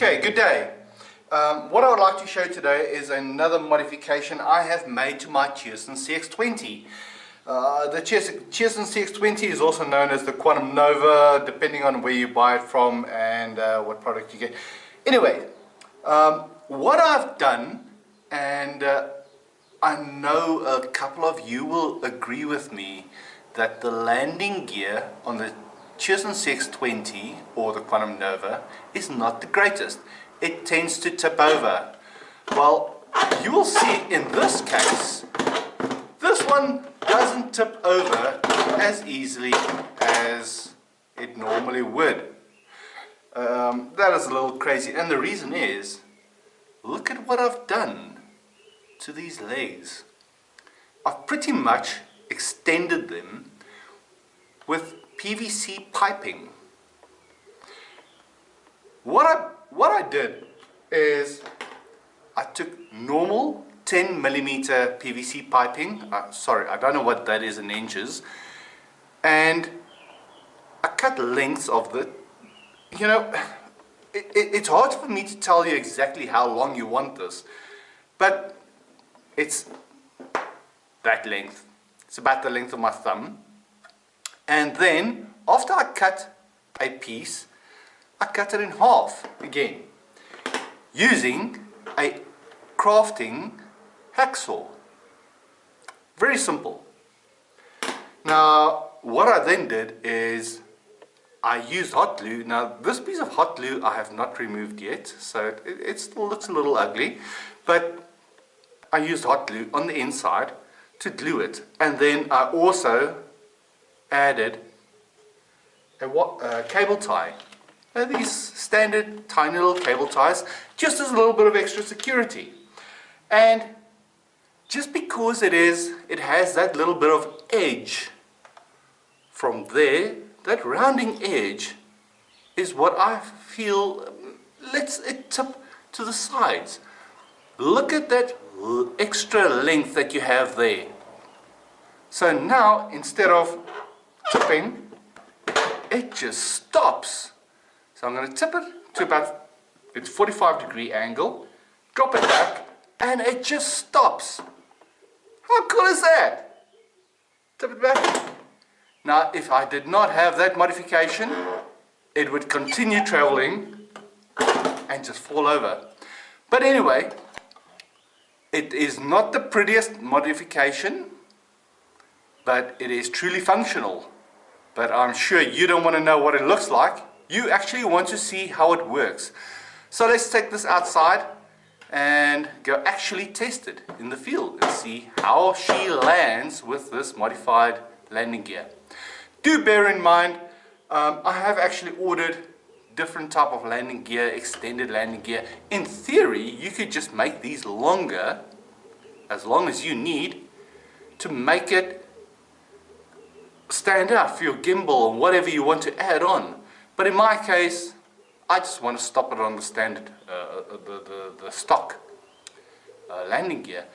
Okay, good day. What I would like to show today is another modification I have made to my Cheerson CX-20. The Cheerson CX-20 is also known as the Quanum Nova, depending on where you buy it from and what product you get. Anyway, what I've done, and I know a couple of you will agree with me, that the landing gear on the Cheerson CX-20 or the Quanum Nova is not the greatest. It tends to tip over. Well, you will see in this case, this one doesn't tip over as easily as it normally would. That is a little crazy, and the reason is, look at what I've done to these legs. I've pretty much extended them with PVC piping. What I did is I took normal 10mm PVC piping, sorry, I don't know what that is in inches, and I cut lengths of the, you know, it's hard for me to tell you exactly how long you want this, but it's that length. It's about the length of my thumb. And then, after I cut a piece, I cut it in half again, using a crafting hacksaw. Very simple. Now, what I then did is, I used hot glue. Now, this piece of hot glue I have not removed yet, so it still looks a little ugly, but I used hot glue on the inside to glue it. And then I also added a cable tie. Now, these standard tiny little cable ties, just as a little bit of extra security. And just because it has that little bit of edge from there, that rounding edge is what I feel lets it tip to the sides. Look at that extra length that you have there. So now, instead of tipping, it just stops. So I'm going to tip it to about its 45-degree angle, drop it back, and it just stops. How cool is that? Tip it back. Now, if I did not have that modification, it would continue traveling and just fall over. But anyway, it is not the prettiest modification, but it is truly functional. But I'm sure you don't want to know what it looks like. You actually want to see how it works. So let's take this outside and go actually test it in the field and see how she lands with this modified landing gear. Do bear in mind, I have actually ordered different type of landing gear, extended landing gear. In theory, you could just make these longer, as long as you need, to make it stand out for your gimbal and whatever you want to add on. But in my case, I just want to stop it on the standard, the stock landing gear,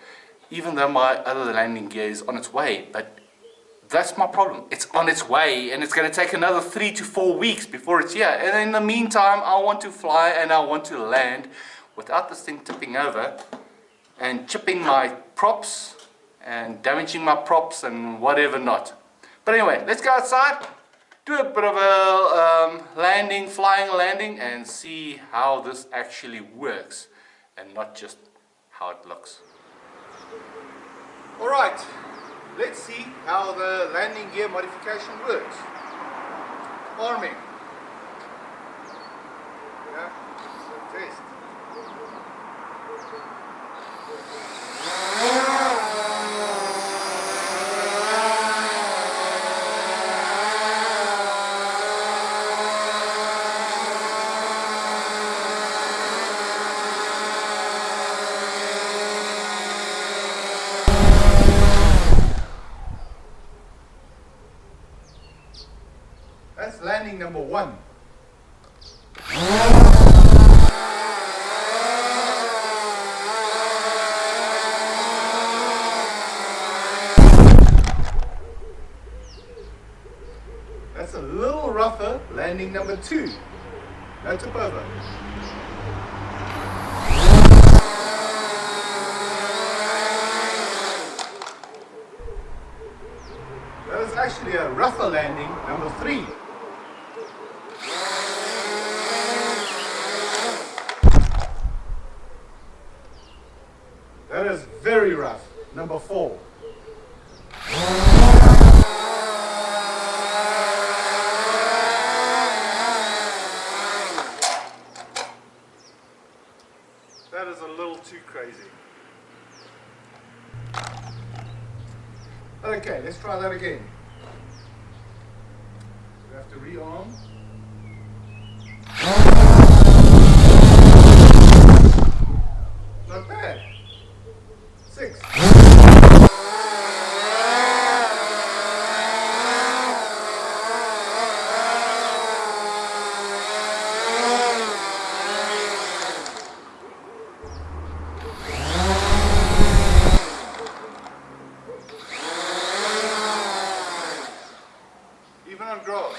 even though my other landing gear is on its way. But that's my problem. It's on its way, and it's going to take another 3 to 4 weeks before it's here. And in the meantime, I want to fly and I want to land without this thing tipping over and chipping my props and damaging my props and whatever not. But anyway, let's go outside, do a bit of a flying landing, and see how this actually works, and not just how it looks. Alright, let's see how the landing gear modification works. Arming. Yeah, so test. That's landing number 1. That's a little rougher, landing number 2. No tip over. is actually a rougher landing, number 3. That is very rough, number 4. That is a little too crazy. Okay, let's try that again. We have to rearm. Not bad. 6. Even on grass.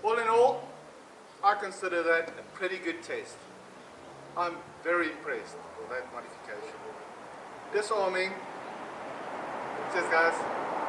All in all, I consider that a pretty good test. I'm very impressed with that modification. Disarming. Cheers guys.